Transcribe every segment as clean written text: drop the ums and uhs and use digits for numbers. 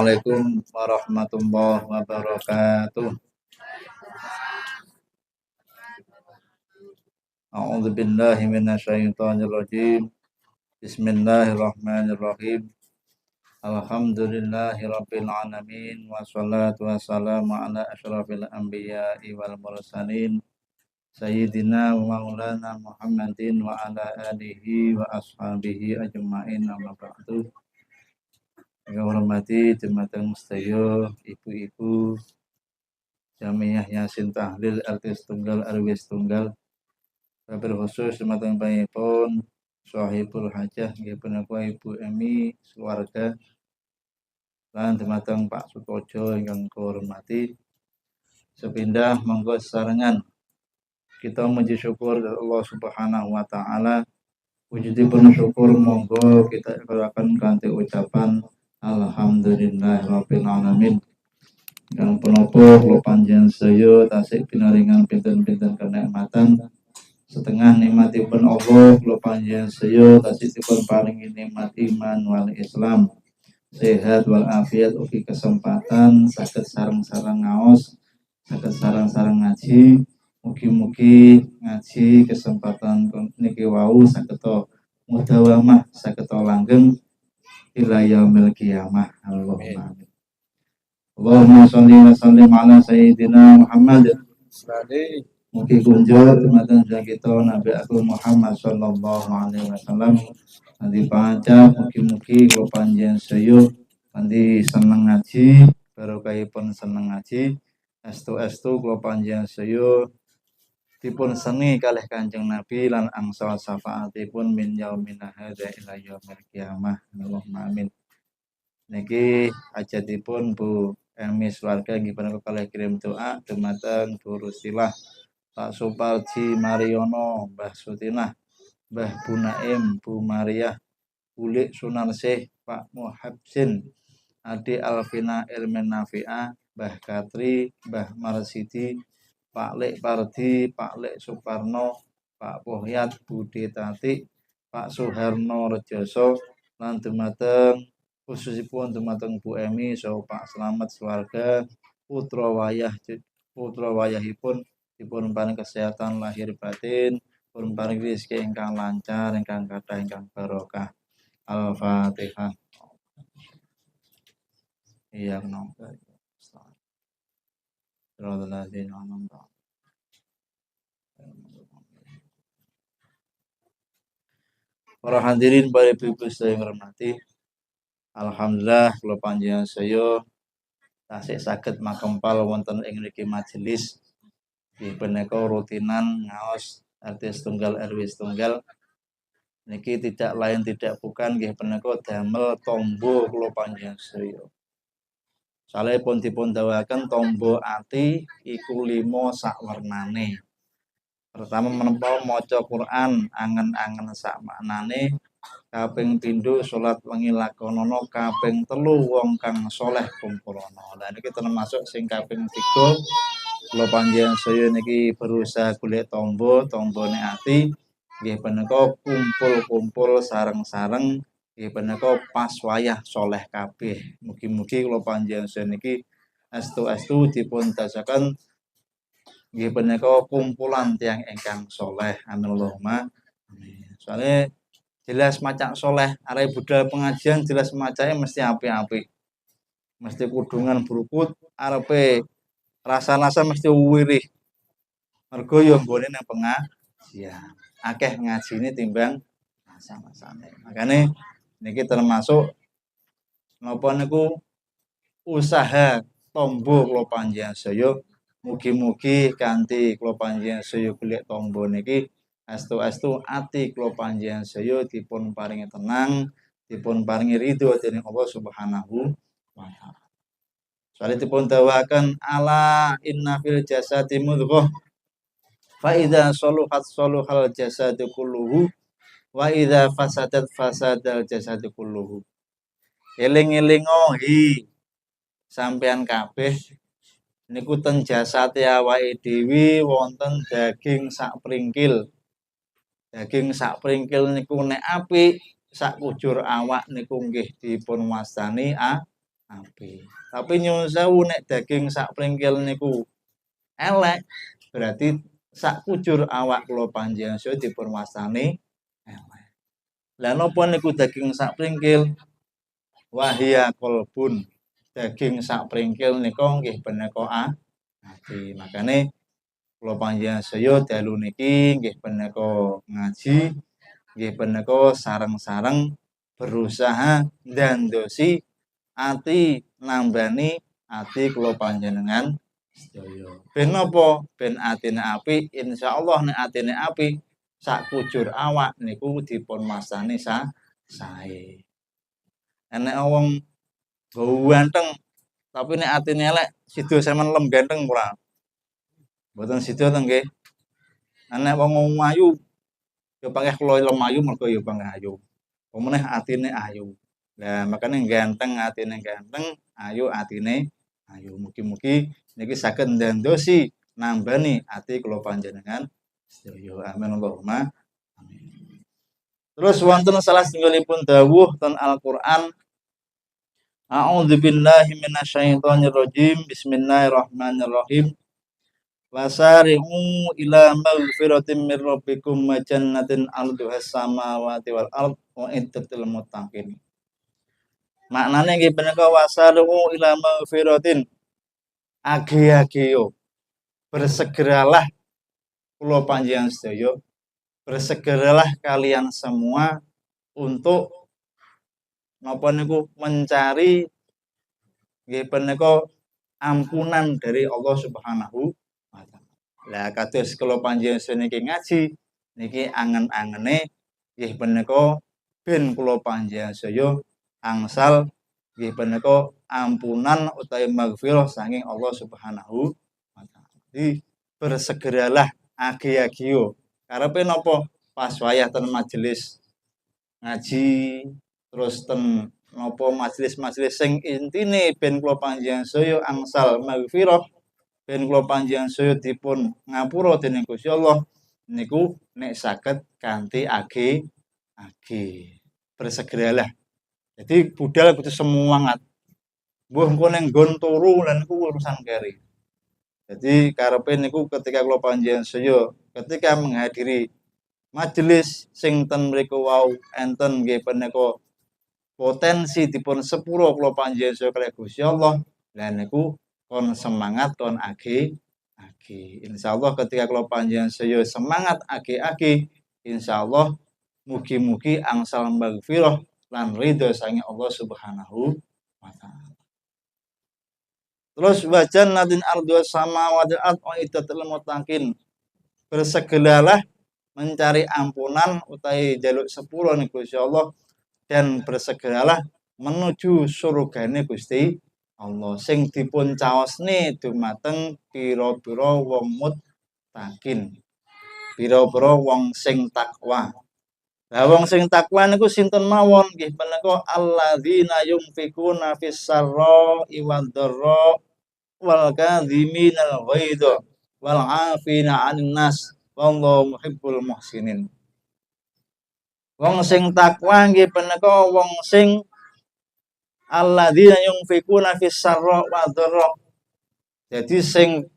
Assalamualaikum warahmatullahi wabarakatuh. A'udzu billahi minasyaitonir rajim. Bismillahirrahmanirrahim. Alhamdulillahirabbil alamin wassalatu wassalamu ala asyrafil anbiya'i wal mursalin sayyidina wa maulana Muhammadin wa ala alihi wa ashabihi ajma'in amma ba'du. Yang hormati jemaah sedaya, ibu-ibu Jamiah Yasin Tahlil RT Tunggal RW Tunggal. Wabil khusus jemaah pun Sohibul Hajah nggih punika Ibu Emi keluarga lan jemaah Pak Sutojo ingkang kehormati. Sepindah monggo sesarengan kita muji syukur dari Allah Subhanahu wa taala. Wujudipun syukur monggo kita ikhlaskan kanthi ucapan alhamdulillahirabbil alamin. Kang punapa kula panjenengan sedaya tasih pinaringan pinten-pinten kenikmatan. Setengah nikmatipun Allah kula panjenengan sedaya tasih dipun paringi nikmat iman wal Islam, sehat wal afiat, ugi kesempatan saged sareng-sareng ngaos, saged sareng-sareng ngaji. Mugi-mugi ngaji kesempatan niki wau saged mudawamah, saged langgeng ila yaumil qiyamah. Allahumma amin. Allahumma sholli wa sallim ala sayyidina Muhammad. Mugi kunjur dumateng kita Nabi Agung Muhammad sallallahu alaihi wasallam. Nanti panca mugi-mugi kula panjenengan sedaya nanti seneng ngaji, barokahipun seneng ngaji, estu-estu kula panjenengan sedaya dipun seni kalih Kanjeng Nabi lan angsal syafaatipun min yaumina hadza ila yaumil qiyamah. Allahumma amin. Niki hajatipun Bu Emi keluarga nggih punika kalih kirim doa dumateng Bu Rusilah, Pak Suparji Mariono, Mbah Sutinah, Mbah Bu Naim, Bu Mariah, Bulik Sunarsih, Pak Muhabsin, Adi Alvina Ilmin Nafi'ah, Mbah Katri, Mbah Marsidi, Pak Lek Pardi, Pak Lek Suparno, Pak Pohyat, Budi Tati, Pak Suharno Rejoso, lan dumateng khususipun dumateng Bu Emi saha Pak Slamet keluarga putra wayahipun dipun paring kesehatan lahir batin, dipun paring rezeki ingkang lancar, ingkang kathah, ingkang barokah. Al-Fatihah. Iya napa. Para hadirin para ibu-ibu saya hormati, alhamdulillah kula panjenengan saya tasih saged makempal wonten ing mriki majelis di punika rutinan ngaos RT Tunggal RW Tunggal. Niki tidak lain tidak bukan nggih punika damel tombo kula panjenengan saya. Salehipun dipun dawuhaken tombo ati iku 5 sakwernane. Pertama menapa maca Quran angen-angen sak maknane, kaping pindho salat wengi lakonana, kaping telu wong kang saleh kumpulana. Lah niki termasuk sing kaping 3 kula panjenengan saya niki berusaha golek tombone ati nggih punika kumpul-kumpul sareng-sareng nggih punika pas wayah saleh kabeh. Mugi-mugi kula panjenengan saya niki estu-estu dipun dasaken nggih punika kumpulan tiyang ingkang saleh. Allahumma amin. Soale jelas macak saleh, arek budal pengajian jelas macake mesti apik-apik. Mesti kudungan brukut, arepe rasa-rasa mesti wirih. Mergo yo nggone nang pengajian. Akeh ngajine timbang rasa-rasane. Makane niki termasuk napa niku usaha tombo kula panjenengan saya. Mugi-mugi kanthi kula panjenengan saya golek tombo niki estu-estu ati kula panjenengan saya dipun paringi tenang, dipun paringi ridho dening Allah Subhanahu wa taala. Soale dipun dawuhaken ala inna fil jasadi mudghah fa idza saluhat saluhal jasadu kulluhu wa idza fasadat fasadal jasadu kulluhu. Eling-elingo hi sampean kabeh niku ten jasate awake dhewe wonten daging sak pringkil. Daging sak pringkil niku nek apik sak kujur awak niku nggih dipun wastani apik. Tapi nyuwun sewu nek daging sak pringkil niku elek, berarti sak kujur awak kula panjenengan sedaya dipun wastani elek. Lah napa niku daging sak pringkil? Wahia kolbun. Daging sak pringkil nika nggih punika ati. Makane kula panjenengan sedaya dalu niki nggih punika ngaji, nggih punika sareng-sareng berusaha ndandosi ati nambani ati kula panjenengan sedaya. Ben napa? Ben atine apik, insyaallah nek atine apik sak kujur awak niku dipun wastani sae. Enek wong ganteng tapi nek atine elek sida sampean lem ganteng ora. Mboten sida to nggih. Enek wong ayu ya pangeh kula lem ayu mergo ya pangeh ayu. Pemeneh atine ayu. Lah makane ganteng atine ganteng, ayu atine ayu. Mugi-mugi niki saged ndandosi nambani ati kula panjenengan sedaya. Amin Allahumma amin. Terus wonten salah setunggalipun dawuh ten Al-Qur'an, A'udzubillahi minasyaitonir rajim. Bismillahirrahmanirrahim. Wasari'u ila maghfiratin mir rabbikum wa jannatin 'arduhas samawati wal ard wa iddatul muttaqin. Maknane nggih punika wasari'u ila maghfiratin. Age-ageo. Bersegeralah kula panjenengan sedaya, bersegeralah kalian semua untuk napa niku mencari nggih punika ampunan dari Allah Subhanahu wa taala. Lah kados kula panjenengan niki ngaji niki angen-angene nggih punika ben kula panjenengan sedaya angsal nggih punika ampunan utawi maghfirah saking Allah Subhanahu wa taala. Jadi bersegeralah age-ageo. Karepe napa? Pas wayah ten majelis ngaji terus ten napa majelis-majelis sing intine ben kula panjenengan sedaya angsal maghfirah, ben kula panjenengan sedaya dipun ngapura dening Gusti Allah niku nek saged kanthi age. Bersegeralah. Jadi budal kudu semangat. Mbuh engko ning nggon turu lan niku urusan keri. Jadi karepe niku ketika kula panjenengan sedaya ketika menghadiri majelis sing ten mriku wau enten nggih punika potensi dipun sepuro kula panjenengan sedaya kalih Gusti Allah. Lah niku kon semangat kon age. Insyaallah ketika kula panjenengan sedaya semangat age, insyaallah mugi-mugi angsal maghfirah lan ridho saking Allah Subhanahu wa taala. Terus wajan nadin ardu samawati wal ard itatul muttaqin. Bersegeralah mencari ampunan utawi jaluk sepuro ning Gusti Allah dan bersegeralah menuju surgane Gusti Allah sing dipun caosne dumateng pira-pira wong muttaqin. Pira-pira wong sing takwa. Lah wong sing takwa niku sinten mawon nggih menika alladzina yunfikuna fis sarra'i wad dharra wal kadhiminal ghaidha wal 'afina 'anil nas wallahu muhibbul muhsinin. Wong sing takwa nggih menika wong sing alladzina yunfikuna fis sarra'i wad dharra. Jadi sing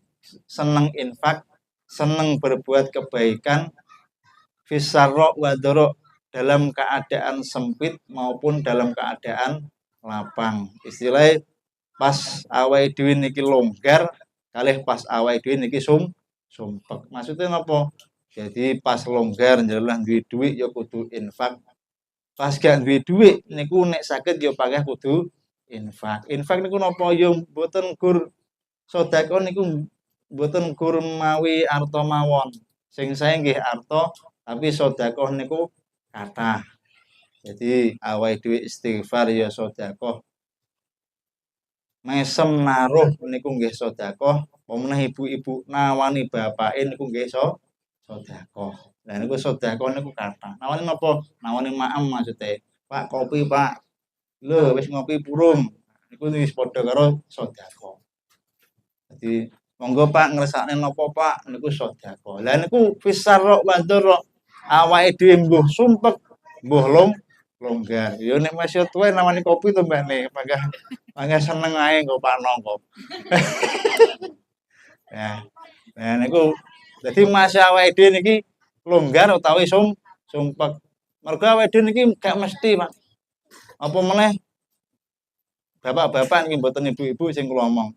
seneng infak, seneng berbuat kebaikan fis sarra'i wad dharra, dalam keadaan sempit maupun dalam keadaan lapang. Istilahnya pas awake dhewe niki longgar kalih pas awake dhewe niki sumpek. Maksudnya napa? Jadi pas longgar njaluk duwe dhuwit ya kudu infak. Pas gak duwe dhuwit niku nek saged ya pangeh kudu infak. Infak niku napa? Ya mboten gur sedekah niku mboten gur mawi arta mawon. Sing sae nggih arta, tapi sedekah niku kathah. Jadi awake dhewe istighfar ya sedekah. Mesem naruh niku nggih sedekah, pemeneh ibu-ibu nawani bapake niku nggih sedekah. Lah niku sedekah niku kathah. Nawani napa? Nawani maem maksude. Pak kopi, Pak. Lho wis ngopi purung. Niku wis padha karo sedekah. Jadi monggo Pak ngresakne napa Pak niku sedekah. Lah niku fisarra wa dzarra. Awake dhewe mbuh sumpek, mbuh longgar. Yo nek masih tuwa namanya kopi to Mbak nih, mangga seneng ae kok Pak Nongko. Ya. Nah niku dadi masih awake dhewe niki longgar utawi sumpek. Mergo awake dhewe niki gak mesti, Pak. Apa meneh bapak-bapak niki mboten ibu-ibu sing kula omong.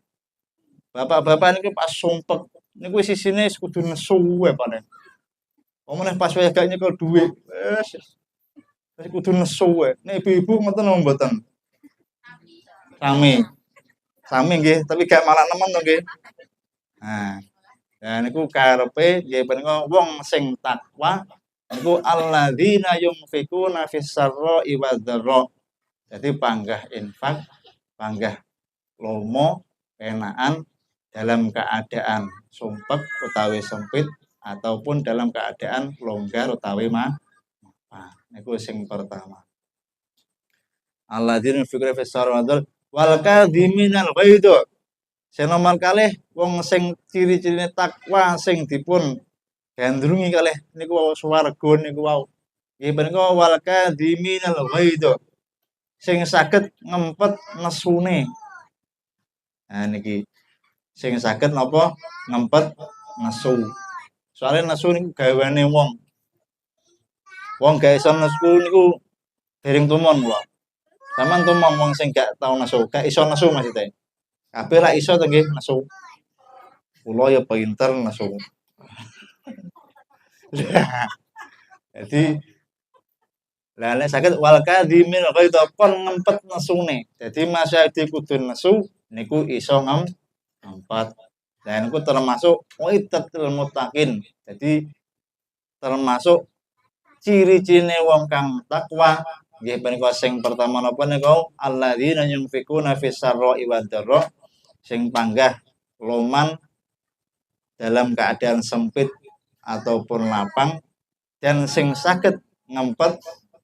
Bapak-bapak niki pas sumpek niku sisine kudu nesu wae panen. Apa meneh pas wae gak nyekel dhuwit. Wis kudu nesu wae. Nek ibu-ibu ngoten napa mboten? Sami. Sami nggih, tapi gak malah nemen to nggih. Nah, ya niku karepe nggih menika wong sing takwa niku alladzina yunfikuna fis sarra'i wadzarra. Jadi panggah infak, panggah lomo, penaan dalam keadaan sumpek utawi sempit ataupun dalam keadaan longgar utawi mapan. Niku sing pertama. Alladzina yunfikuna fis sarra'i wadzarra wal kadhiminal ghaidh. Sing nomor kalih wong sing ciri-cirine takwa sing dipun gandrungi kalih niku wau swarga niku wau. Nggih menika wal kadhiminal ghaidh. Sing saged ngempet nesune. Nah niki sing saged napa ngempet nesu. Soale nesu niku gaweane wong. Wong gak iso nesu niku dereng tumon kula. Sampeyan tumon wong sing gak tau nesu, gak iso nesu maksudnya. Kabeh ra iso to nggih nesu. Kula ya pinter nesu. Jadi lah nek saged wal kadhimin ghaidh kon ngempet nesune. Dadi masyarakat kudu nesu niku iso ngempet. Dan niku termasuk waidatul muttaqin. Jadi termasuk ciri-cirine wong kang takwa nggih menika sing pertama napa niku alladzina yunfikuna fis sarra'i wadzarra sing panggah loman dalam keadaan sempit ataupun lapang dan sing saged ngempet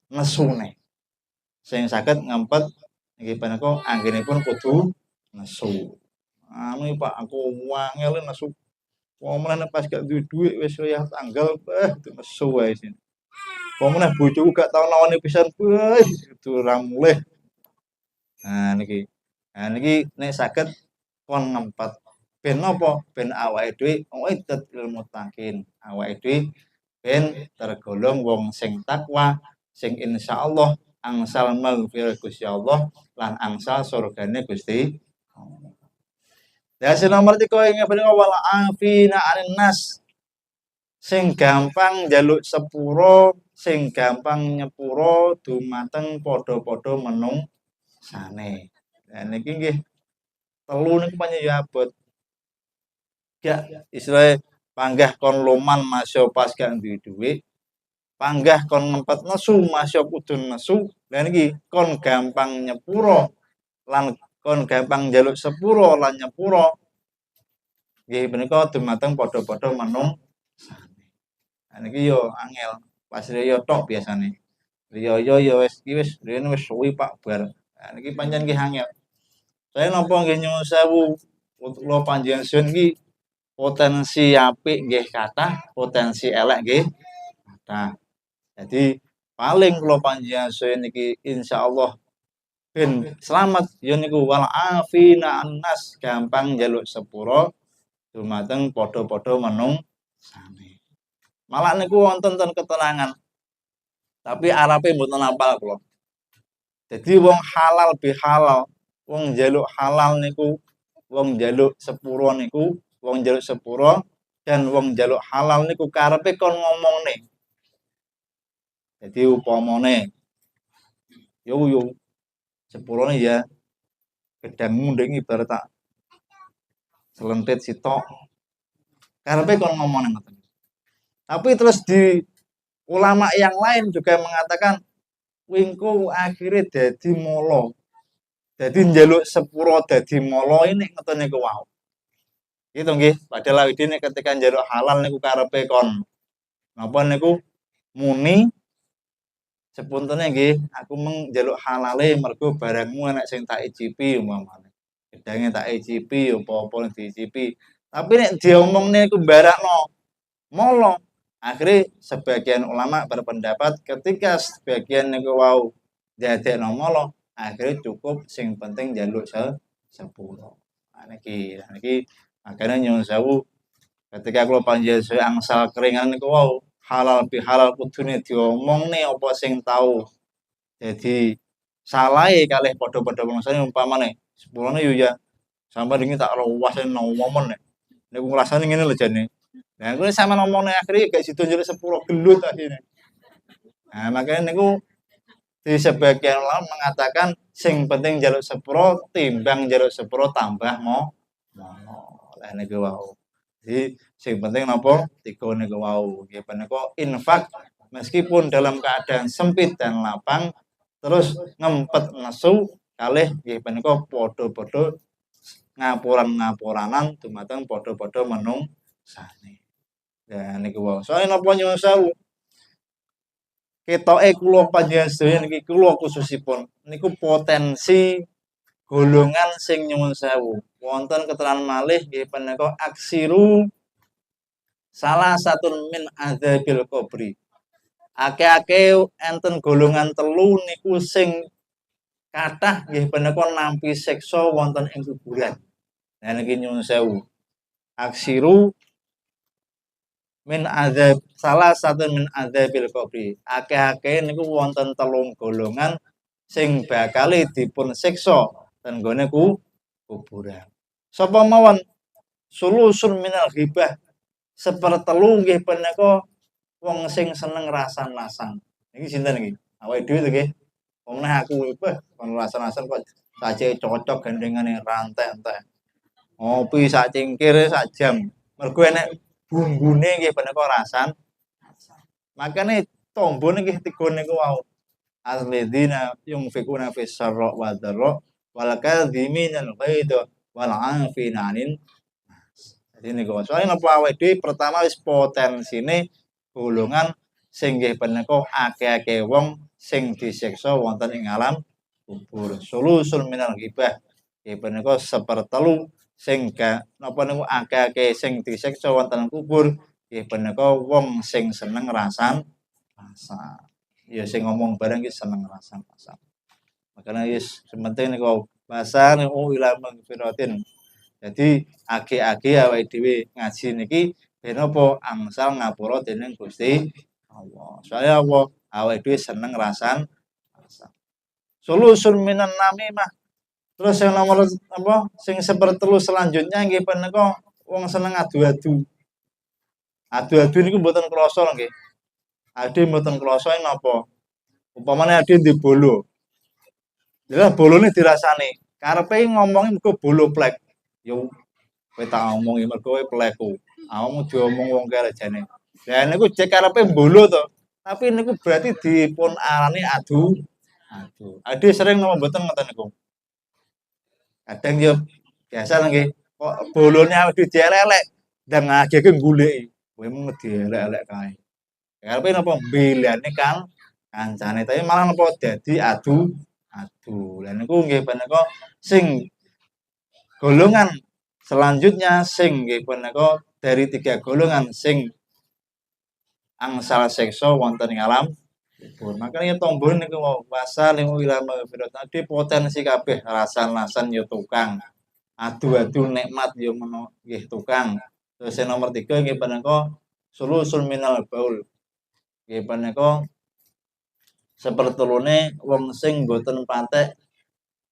nesune. Sing saged ngempet nggih menika anggenipun kudu nesu. Anu Pak aku wangel nesu. Wong pas gak duwe dhuwit wis wayah tanggal nesu wae sini. Wong meneh bojoku gak tau nawani pisan itu ora mulih. Nah niki. Nah niki nek saged kon ngempet. Ben napa? Ben awake dhewe waidat ilmu takin. Awake dhewe ben tergolong wong sing takwa sing insyaallah angsal maghfirah Gusti Allah lan angsal surgane Gusti Allah. Ya sing nomor 3 ing bener wal afina anin nas sing gampang njaluk sepuro, sing gampang nyepuro dumateng padha-padha menungsane. Lah niki nggih telu niku pancen ya abot. Gak istilahnya panggah kon loman masya pas gak duwe dhuwit, panggah kon ngempet nesu masya kudu nesu. Lah niki kon gampang nyepuro lan kon gampang njaluk sepuro lan nyepuro. Nggih menika dumateng padha-padha menungsane. Nah niki yo angel, pas riyo tok biasane. Riyo yo wis riyene wis suwi Pak bar. Nah niki pancen nggih angel. Saya napa nggih nyuwun sewu kula panjenengan sun iki potensi apik nggih kathah, potensi elek nggih kathah. Jadi paling kula panjenengan sun niki insyaallah ben slamet ya niku wal afina annas gampang njaluk sepuro dumateng padha-padha menungsane. Malah niku wonten ten keterangan. Tapi arape mboten apal kula. Jadi wong halal bihalal, wong njaluk halal niku, wong njaluk sepuro niku, wong njaluk sepuro dan wong njaluk halal niku karepe kon ngomongne. Jadi upamane yo sepurone ya gedang munding ibarat tak selentit sitok. Karepe kon ngomongne ngoten. Tapi terus di ulama yang lain juga mengatakan wingku akhirnya dadi molo. Dadi njaluk sepuro dadi molo ini ngoten niku wau. Gitu nggih, padahal awake ketika njaluk halal niku karepe kon napa niku muni sepuntene nggih, aku mung njaluk halale mergo barangmu enek sing tak icipi umpamane. Gedange tak icipi apa-apa diicipi. Tapi nek diomongne iku mbarakno molo. Akhirnya sebagian ulama berpendapat ketika sebagian niku wau dadekno mala akhirnya cukup sing penting njaluk sepuro. Niki makanya nyuwun sewu ketika kula panjenengan saya angsal keringan niku wau halal bihalal kudune diomongne apa sing tau jadi salahe kalih padha-padha mangsane umpamane sepurone yo ya sampeyan iki tak ruwase nomomen niku ngrasane ngene lho jane. Nah kuwi sampeyan omongne akhire gak sida njaluk sepuro gelut akhire. Nah makanya niku di sebagian ulama mengatakan sing penting njaluk sepuro timbang njaluk sepuro tambah mono. Lah niku wau. Jadi sing penting napa? Tiga niku wau. Nggih punika infak meskipun dalam keadaan sempit dan lapang terus ngempet nesu kalih nggih punika padha-padha ngapuran-ngapuranan dumateng padha-padha menungsane. Ya niku wau. Soale napa nyuwun sewu. Ketoke kula panjenengan sedaya niki kula khususipun niku potensi golongan sing nyuwun sewu. Wonten keterangan malih nggih punika aksiru salah satu min adzabil qabri. Akeh-akeh enten golongan telu niku sing kathah nggih punika nampi siksa wonten ing kuburan. Nah niki nyuwun sewu. Aksiru min adzab salah satu min adzabil qabri. Akeh-akeh niku wonten telung golongan sing bakal dipun siksa ten nggone kuburan. Sapa mawon sulusun minal ghibah sepertelu nggih punika wong sing seneng rasan-rasan. Niki sinten iki? Awake dhewe to nggih. Wong aku kon rasan-rasan kok saje cocok gandengane rantek entek. Ngopi sak cingkir sak jam. Mergo enek bumbune nggih punika rasan. Makane tombone nggih tiga niku wau. Alladzina yunfikuna fis sarra wa dharra wal kadhiminal ghaidha wal 'afina 'anil nas. Dadi niku soalé napa awake dhewe pertama wis potensine golongan sing nggih punika akeh-akeh wong sing disiksa wonten ing alam kubur. Sulusul minal ghibah nggih punika sepertelu sing napa niku akeh-akeh sing disiksa wonten kubur nggih punika wong sing seneng rasan. Ya sing ngomong bareng iki seneng rasan. Makanya wis sementing niku bahasa niku ila magfiratin. Jadi age-age awake dhewe ngaji niki ben apa angsal ngapura dening Gusti Allah. Soale apa awake dhewe seneng rasan. Sulusun minan namimah. Terus yang nomor apa sing sepertelu selanjutnya nggih punika wong seneng adu-adu. Adu-adu niku mboten krasa nggih. Ade mboten krasa napa? Umpamane ade di bolo. Lah bolone dirasani. Karepe ngomongi mergo bolo plek. Yo kowe tak omongi mergo kowe plekku. Awakmu diomong wong kere jane. Lah niku jek karepe bolo to. Tapi niku berarti dipun arani adu. Ade sering napa mboten ngoten niku. Kadang yo biasa nggih. Kok bolone awake dielek-elek ndang ageke goleki. Kowe mung dielek-elek kae. Karepe napa belane kan kancane tapi malah napa dadi adu. Lah niku nggih punika sing golongan selanjutnya sing nggih punika dari 3 golongan sing angsal siksa wonten ing alam kubur. Makanya tombol niku wau pasal niku ila magfirat. Ade potensi kabeh rasan-rasan ya tukang. Adu-adu nikmat ya menawa nggih tukang. Terus yang nomor 3 nggih punika sulusul minal baul. Nggih punika sepertelune wong sing boten patek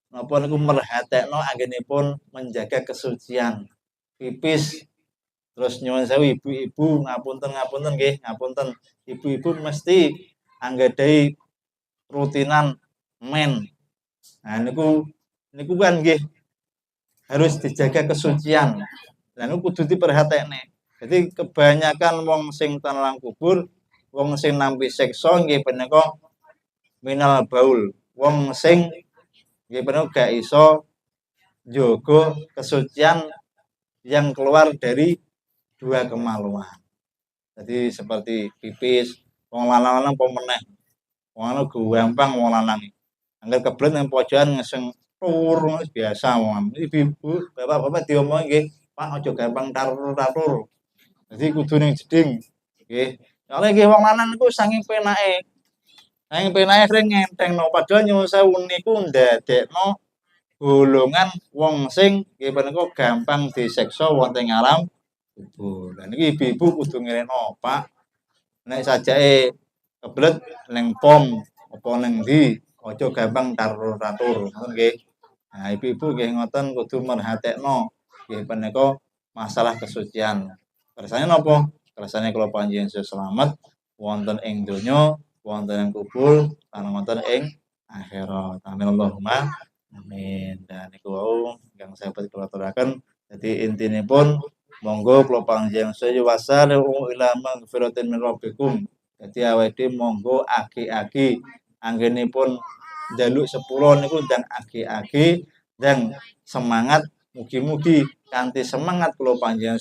napa niku merhatekno anggenipun menjaga kesucian. Pipis terus nyuwun sewu ibu-ibu ngapunten nggih, ngapunten. Ibu-ibu mesti anggadhahi rutinan men. Nah niku kan nggih harus dijaga kesucian. Lah niku kudu diperhatekne. Jadi kebanyakan wong sing tenan kubur, wong sing nampi siksa nggih punika minal baul. Wong sing nggih punika gak iso njaga kesucian yang keluar dari 2 kemaluan. Jadi seperti pipis, wong lanang-lanang apa meneh. Wong lanang gampang wong lanang. Angger kebelet nang pojokan ngeseng tur biasa wong. Ibu-ibu, bapak-bapak diomongi nggih, Pak aja gampang tatur-tatur. Jadi kudu ning jeding. Nggih. Soale nggih wong lanang niku saking penake Nang penae sing ngentengno padahal nyuwun sewu niku ndadekno golongan wong sing nggih menika gampang disiksa wonten alam kubur. Lah niki ibu-ibu kudu ngrene Pak, nek sajake kebelet ning pom apa ning ndi, aja gampang tatur-tatur, ngoten nggih. Nah, ibu-ibu nggih ngoten kudu merhatekno nggih menika masalah kesucian. Kersane napa? Kersane kula panjenengan sedaya slamet wonten ing donya, wonten ing kubur, lan wonten ing akhirat. Amin Allahumma amin. Dan niku wau ingkang saged kula aturaken. Dadi intinipun monggo kula panjenengan sedaya wasari'u ila magfiratin min rabbikum. Dadi awake dhewe monggo agi-agi anggenipun njaluk sepura niku ndang agi-agi ndang semangat mugi-mugi kanthi semangat kula panjenengan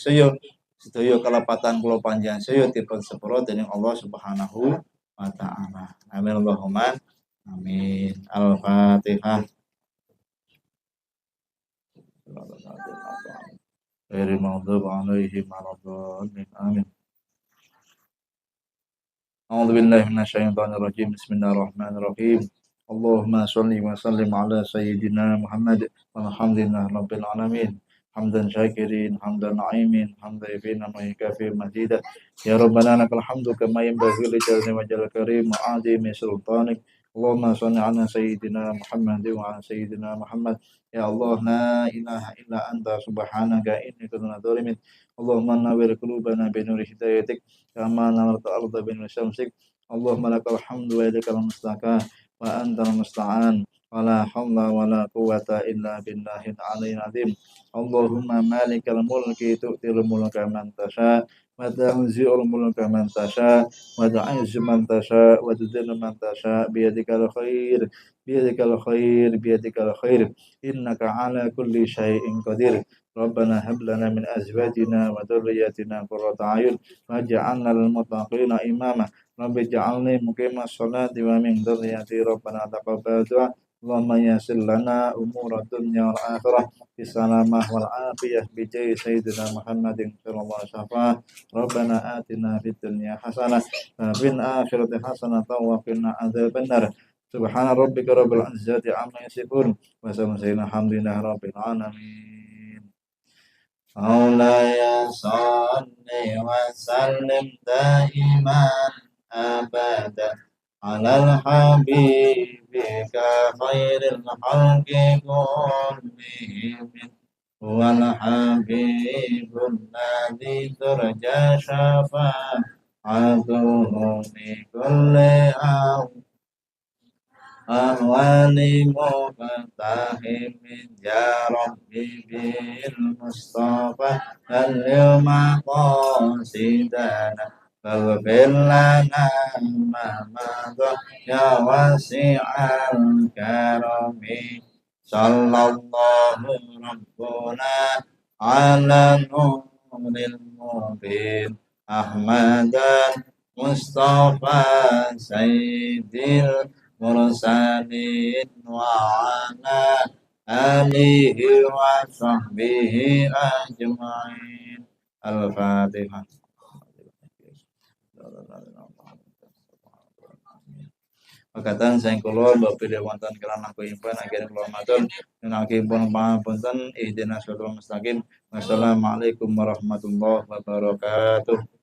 sedaya kelepatan kula panjenengan sedaya dipun sepura dening Allah Subhanahu wa taala. Amin Allahumma amin. Al-Fatihah. Ghairil maghdubi 'alaihim waladdallin. Amin. A'udzu billahi minasyaitonir rajim. Bismillahirrahmanirrahim. Allahumma shalli wa sallim ala sayyidina Muhammad walhamdulillahi rabbil alamin. Hamdan syakirin, hamdan na'imin, hamdan yafina ma yakafi mazida. Ya Rabbana lakal hamdu kama yanbaghi li jalali wajhil karim wa 'azimi sultanik. Allahumma shalli ala sayyidina Muhammad wa ala sayyidina Muhammad. Ya Allah, la ilaha illa anta subhanaka inni kuntu minadh dhalimin. Allahumma nawwir qulubana bi nuri hidayatik kama nawwarta al-ardha bi nuri syamsik. Allahumma lakal hamdu wa ilaikal mustaqah wa antal musta'an. Wala haula wala quwwata illa billahil aliyyil azim. Allahumma malikal mulki tu'til mulka man tasha wa tanzi'ul mulka man tasha wa tu'izzu man tasha wa tudhillu man tasha biyadikal khair biyadikal khair biyadikal khair innaka ala kulli syai'in qadir. Rabbana hab lana min azwajina wa dhurriyyatina qurrata a'yun waj'alna lil muttaqina imama. Rabbi ij'alni muqimas sholati wa min dhurriyyati Rabbana taqabbal du'a. Allahumma yassir lana umura dunya wal akhirah bisalamah wal afiyah bi jahi sayyidina Muhammadin sallallahu alaihi wasallam. Rabbana atina fid dunya hasanah wa fil akhirati hasanah wa qina adzabannar. Subhana rabbika rabbil izzati amma yasifun wa salamun alhamdulillahi rabbil alamin. Maulaya salli wa sallim daiman abada alal habibika khairil khalqi kullihim wal habibul ladzi turja syafa'atuhu li kulli ahwali muqtahim ya rabbi bil mustafa al-yawma qasidana faghfir lana ma madha ya wasi'al karami sallallahu rabbuna ala nuril mubin ahmadan mustafa sayyidil mursalin wa ala alihi wa sahbihi ajma'in. Al-Fatihah. Makatan sayang kula bapile wonten kirana kuimpan akhir kula matur menawi pun pangapunten ihdinas siratal mustaqim. Wassalamualaikum warahmatullahi wabarakatuh.